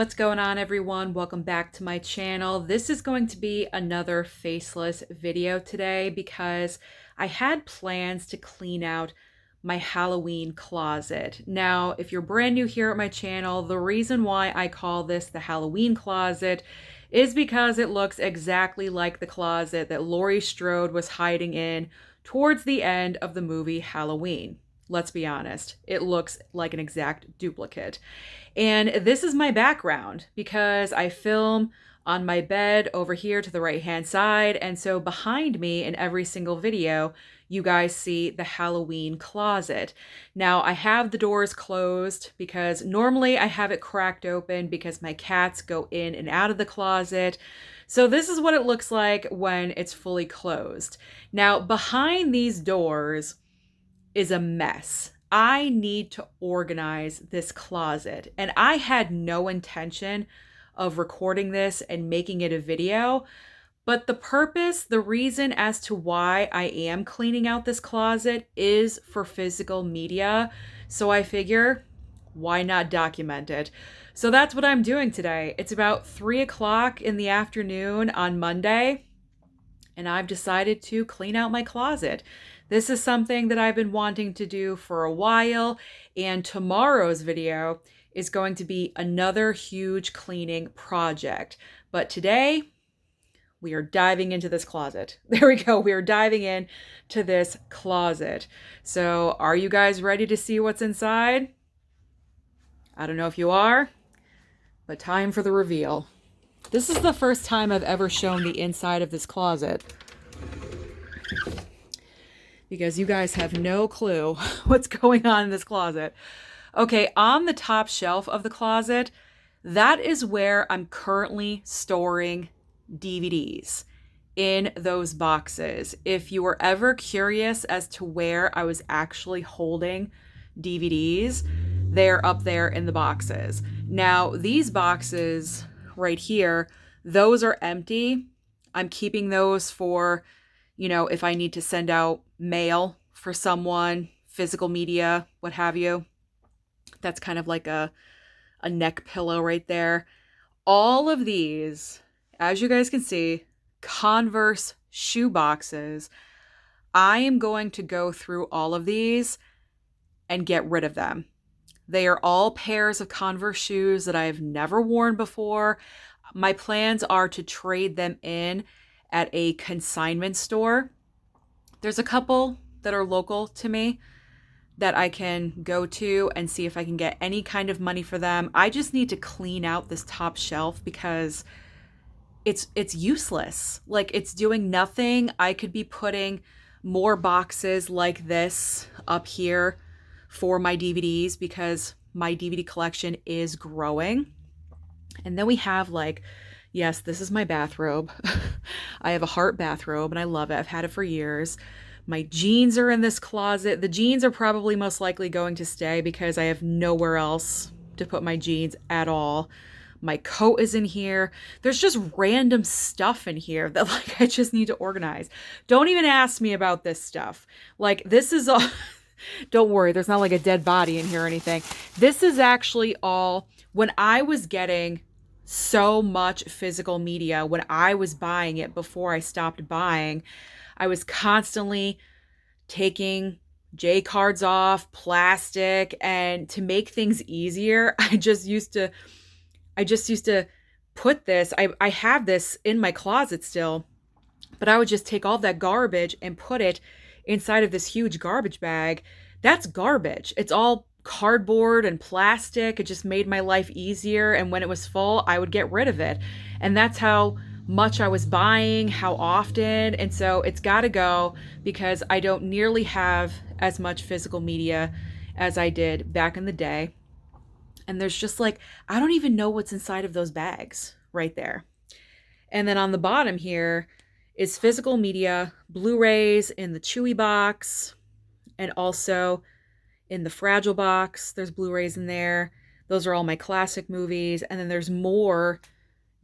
What's going on, everyone? Welcome back to my channel. This is going to be another faceless video today because I had plans to clean out my Halloween closet. Now, if you're brand new here at my channel, the reason why I call this the Halloween closet is because it looks exactly like the closet that Laurie Strode was hiding in towards the end of the movie Halloween. Let's be honest, it looks like an exact duplicate. And this is my background because I film on my bed over here to the right hand side. And so behind me in every single video, you guys see the Halloween closet. Now I have the doors closed because normally I have it cracked open because my cats go in and out of the closet. So this is what it looks like when it's fully closed. Now behind these doors is a mess. I need to organize this closet, and I had no intention of recording this and making it a video, but the reason as to why I am cleaning out this closet is for physical media. So I figure, why not document it? So that's what I'm doing today. It's about 3 o'clock in the afternoon on Monday, and I've decided to clean out my closet. This is something that I've been wanting to do for a while, and tomorrow's video is going to be another huge cleaning project. But today, we are diving into this closet. There we go. We are diving in to this closet. So are you guys ready to see what's inside? I don't know if you are, but time for the reveal. This is the first time I've ever shown the inside of this closet, because you guys have no clue what's going on in this closet. Okay, on the top shelf of the closet, that is where I'm currently storing DVDs in those boxes. If you were ever curious as to where I was actually holding DVDs, they're up there in the boxes. Now, these boxes right here, those are empty. I'm keeping those for, if I need to send out mail for someone, physical media, what have you. That's kind of like a neck pillow right there. All of these, as you guys can see, Converse shoe boxes. I am going to go through all of these and get rid of them. They are all pairs of Converse shoes that I've never worn before. My plans are to trade them in at a consignment store. There's a couple that are local to me that I can go to and see if I can get any kind of money for them. I just need to clean out this top shelf because it's useless. Like, it's doing nothing. I could be putting more boxes like this up here for my DVDs because my DVD collection is growing. And then we have yes, this is my bathrobe. I have a heart bathrobe and I love it. I've had it for years. My jeans are in this closet. The jeans are probably most likely going to stay because I have nowhere else to put my jeans at all. My coat is in here. There's just random stuff in here that I just need to organize. Don't even ask me about this stuff. This is all, don't worry, there's not a dead body in here or anything. This is actually all, when I was getting so much physical media, when I was buying it before I stopped buying, I was constantly taking J cards off, plastic, and to make things easier, I just used to put this, I have this in my closet still, but I would just take all that garbage and put it inside of this huge garbage bag. That's garbage. It's all cardboard and plastic. It just made my life easier. And when it was full, I would get rid of it. And that's how much I was buying, how often. And so it's got to go because I don't nearly have as much physical media as I did back in the day. And there's just I don't even know what's inside of those bags right there. And then on the bottom here is physical media, Blu-rays in the Chewy box, and also in the Fragile box. There's Blu-rays in there. Those are all my classic movies. And then there's more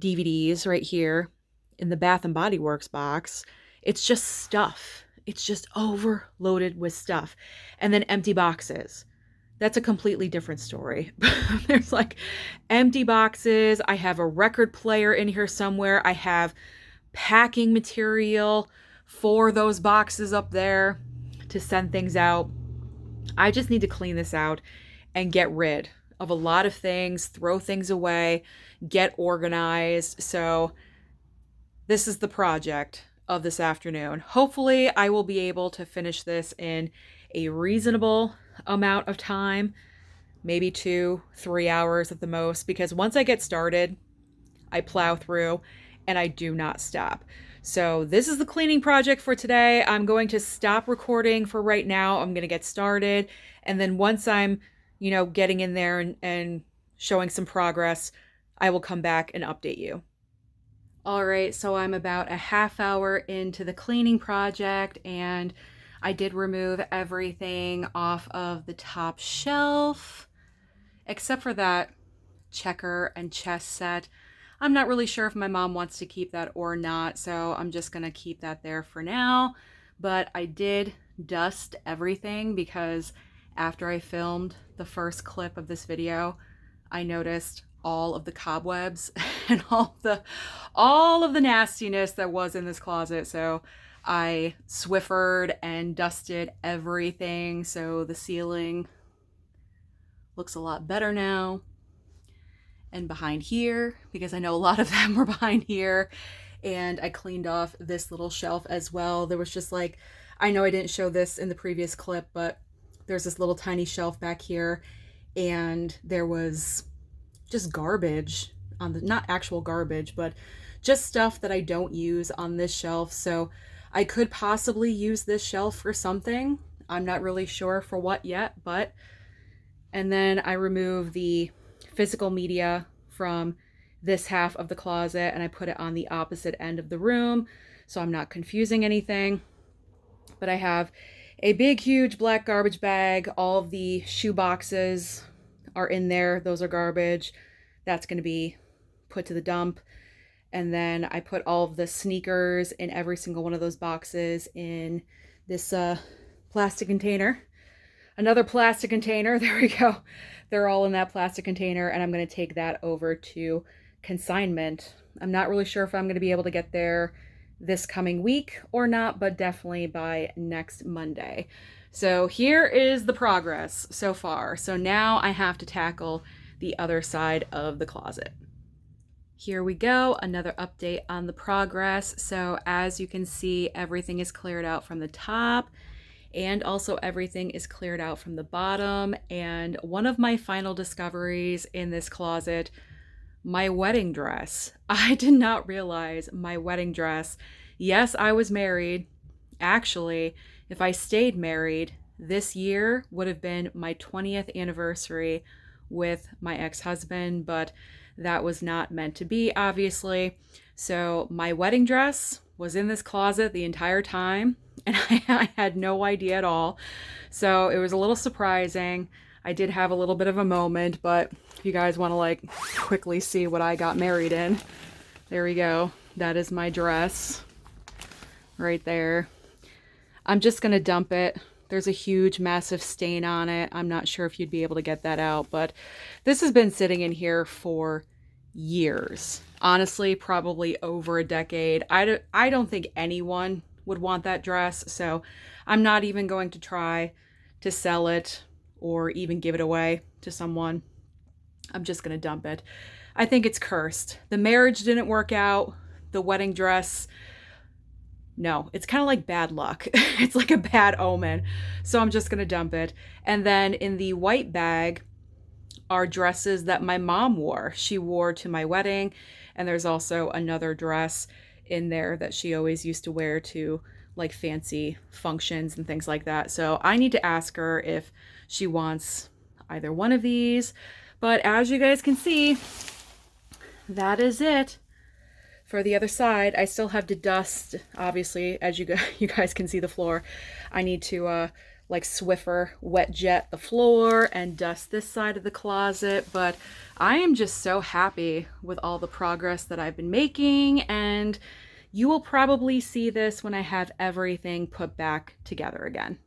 DVDs right here in the Bath and Body Works box. It's just stuff. It's just overloaded with stuff. And then empty boxes. That's a completely different story. There's like empty boxes. I have a record player in here somewhere. I have packing material for those boxes up there to send things out. I just need to clean this out and get rid of a lot of things, throw things away, get organized. So, this is the project of this afternoon. Hopefully, I will be able to finish this in a reasonable amount of time, maybe 2-3 hours at the most, because once I get started, I plow through and I do not stop. So this is the cleaning project for today. I'm going to stop recording for right now. I'm going to get started. And then once I'm, getting in there and showing some progress, I will come back and update you. All right, so I'm about a half hour into the cleaning project, and I did remove everything off of the top shelf, except for that checker and chess set. I'm not really sure if my mom wants to keep that or not, so I'm just gonna keep that there for now. But I did dust everything because after I filmed the first clip of this video, I noticed all of the cobwebs and all of the nastiness that was in this closet. So I Swiffered and dusted everything, so the ceiling looks a lot better now. And behind here, because I know a lot of them were behind here, and I cleaned off this little shelf as well. There was just like, I know I didn't show this in the previous clip, but there's this little tiny shelf back here, and there was just garbage on the, not actual garbage, but just stuff that I don't use on this shelf. So I could possibly use this shelf for something. I'm not really sure for what yet, but, and then I remove the physical media from this half of the closet and I put it on the opposite end of the room so I'm not confusing anything. But I have a big, huge black garbage bag. All of the shoe boxes are in there. Those are garbage. That's going to be put to the dump. And then I put all of the sneakers in every single one of those boxes in this plastic container. Another plastic container. There we go. They're all in that plastic container, and I'm going to take that over to consignment. I'm not really sure if I'm going to be able to get there this coming week or not, but definitely by next Monday. So here is the progress so far. So now I have to tackle the other side of the closet. Here we go, another update on the progress. So as you can see, everything is cleared out from the top, and also everything is cleared out from the bottom. And one of my final discoveries in this closet, my wedding dress. I did not realize my wedding dress. Yes, I was married. Actually, if I stayed married, this year would have been my 20th anniversary with my ex-husband, but that was not meant to be, obviously. So my wedding dress was in this closet the entire time, and I had no idea at all. So it was a little surprising. I did have a little bit of a moment, but if you guys want to like quickly see what I got married in, there we go. That is my dress right there. I'm just going to dump it. There's a huge, massive stain on it. I'm not sure if you'd be able to get that out, but this has been sitting in here for years. Honestly, probably over a decade. I don't think anyone would want that dress, so I'm not even going to try to sell it or even give it away to someone. I'm just going to dump it. I think it's cursed. The marriage didn't work out. The wedding dress, no, it's kind of like bad luck. It's like a bad omen. So I'm just going to dump it. And then in the white bag are dresses that my mom wore. She wore to my wedding. And there's also another dress in there that she always used to wear to like fancy functions and things like that. So I need to ask her if she wants either one of these. But as you guys can see, that is it. For the other side, I still have to dust, obviously, as you guys can see the floor. I need to like Swiffer wet jet the floor and dust this side of the closet, but I am just so happy with all the progress that I've been making, and you will probably see this when I have everything put back together again.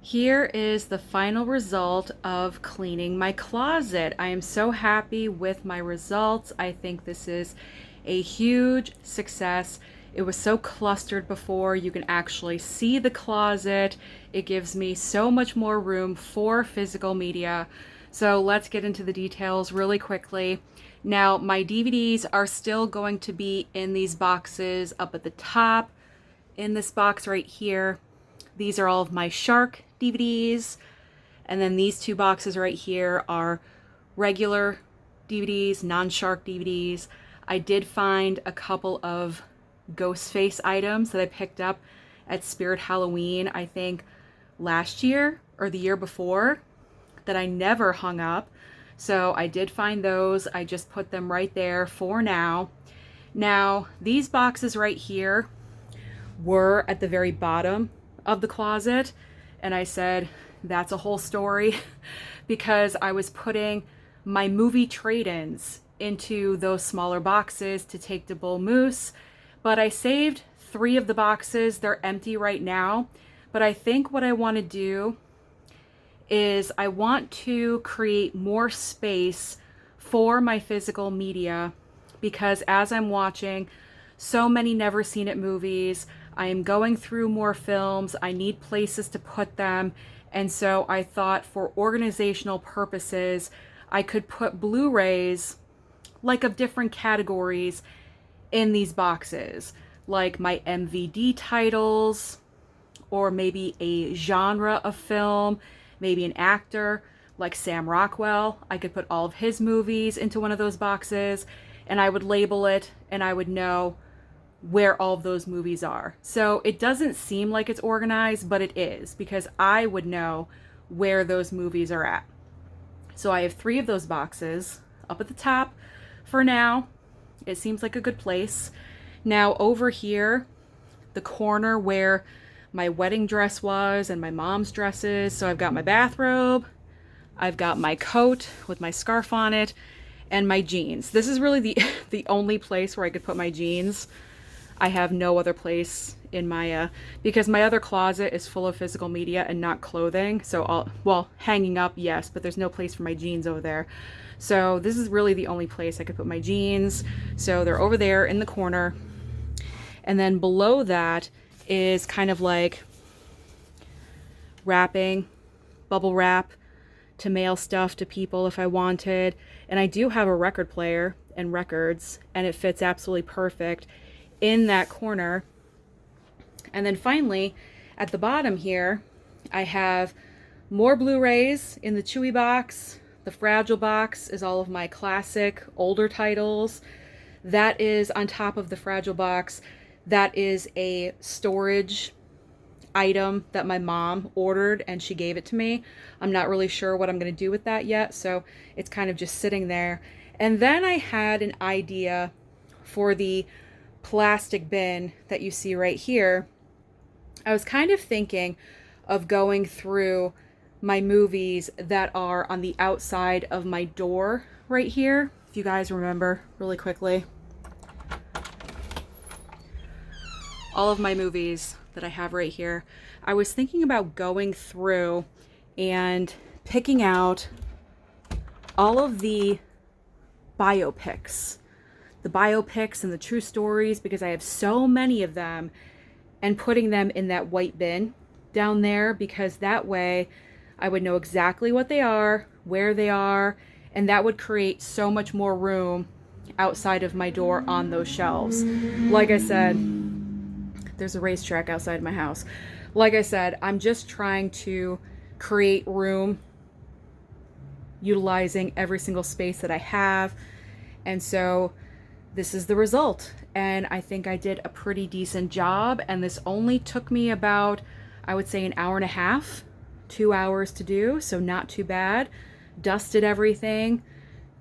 Here is the final result of cleaning my closet. I am so happy with my results. I think this is a huge success. It was so clustered before. You can actually see the closet. It gives me so much more room for physical media. So let's get into the details really quickly. Now, my DVDs are still going to be in these boxes up at the top. In this box right here, these are all of my shark DVDs. And then these two boxes right here are regular DVDs, non-shark DVDs. I did find a couple of Ghostface items that I picked up at Spirit Halloween, I think last year or the year before, that I never hung up. So I did find those. I just put them right there for now. Now, these boxes right here were at the very bottom of the closet, and I said that's a whole story because I was putting my movie trade-ins into those smaller boxes to take to Bull Moose, but I saved 3 of the boxes. They're empty right now, but I think what I want to do is I want to create more space for my physical media, because as I'm watching so many never seen it movies, I am going through more films, I need places to put them, and so I thought for organizational purposes, I could put Blu-rays, like of different categories, in these boxes, like my MVD titles, or maybe a genre of film, maybe an actor, like Sam Rockwell. I could put all of his movies into one of those boxes, and I would label it, and I would know where all of those movies are. So it doesn't seem like it's organized, but it is, because I would know where those movies are at. So I have 3 of those boxes up at the top for now. It seems like a good place. Now over here, the corner where my wedding dress was and my mom's dresses. So I've got my bathrobe, I've got my coat with my scarf on it, and my jeans. This is really the only place where I could put my jeans. I have no other place in my, because my other closet is full of physical media and not clothing. So well, hanging up, yes, but there's no place for my jeans over there. So this is really the only place I could put my jeans. So they're over there in the corner. And then below that is kind of like wrapping, bubble wrap to mail stuff to people if I wanted. And I do have a record player and records, and it fits absolutely perfect in that corner. And then finally, at the bottom here, I have more Blu-rays in the Chewy box. The Fragile box is all of my classic older titles. That is on top of the Fragile box. That is a storage item that my mom ordered and she gave it to me. I'm not really sure what I'm going to do with that yet, so it's kind of just sitting there. And then I had an idea for the plastic bin that you see right here. I was kind of thinking of going through my movies that are on the outside of my door right here. If you guys remember really quickly, all of my movies that I have right here, I was thinking about going through and picking out all of the biopics and the true stories, because I have so many of them, and putting them in that white bin down there, because that way I would know exactly what they are, where they are, and that would create so much more room outside of my door on those shelves. Like I said, there's a racetrack outside my house. Like I said, I'm just trying to create room utilizing every single space that I have. And so this is the result. And I think I did a pretty decent job. And this only took me about, I would say, an hour and a half, 2 hours to do. So not too bad. Dusted everything.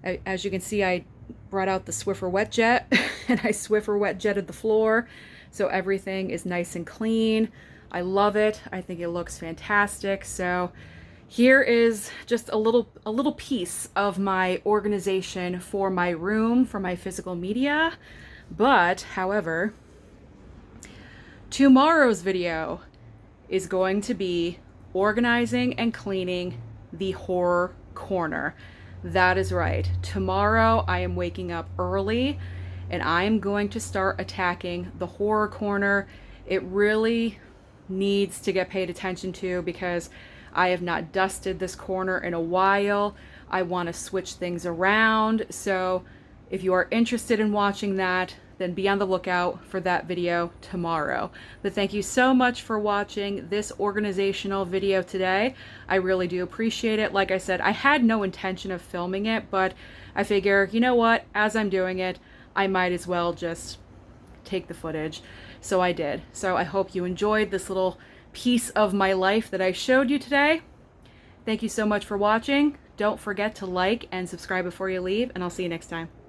As you can see, I brought out the Swiffer wet jet and I Swiffer wet jetted the floor. So everything is nice and clean. I love it. I think it looks fantastic. So here is just a little piece of my organization for my room, for my physical media. But, however, tomorrow's video is going to be organizing and cleaning the horror corner. That is right. Tomorrow I am waking up early and I am going to start attacking the horror corner. It really needs to get paid attention to because I have not dusted this corner in a while. I want to switch things around. So if you are interested in watching that, then be on the lookout for that video tomorrow. But thank you so much for watching this organizational video today. I really do appreciate it. Like I said, I had no intention of filming it, but I figure, you know what, as I'm doing it, I might as well just take the footage. So I did. So I hope you enjoyed this little piece of my life that I showed you today. Thank you so much for watching. Don't forget to like and subscribe before you leave, and I'll see you next time.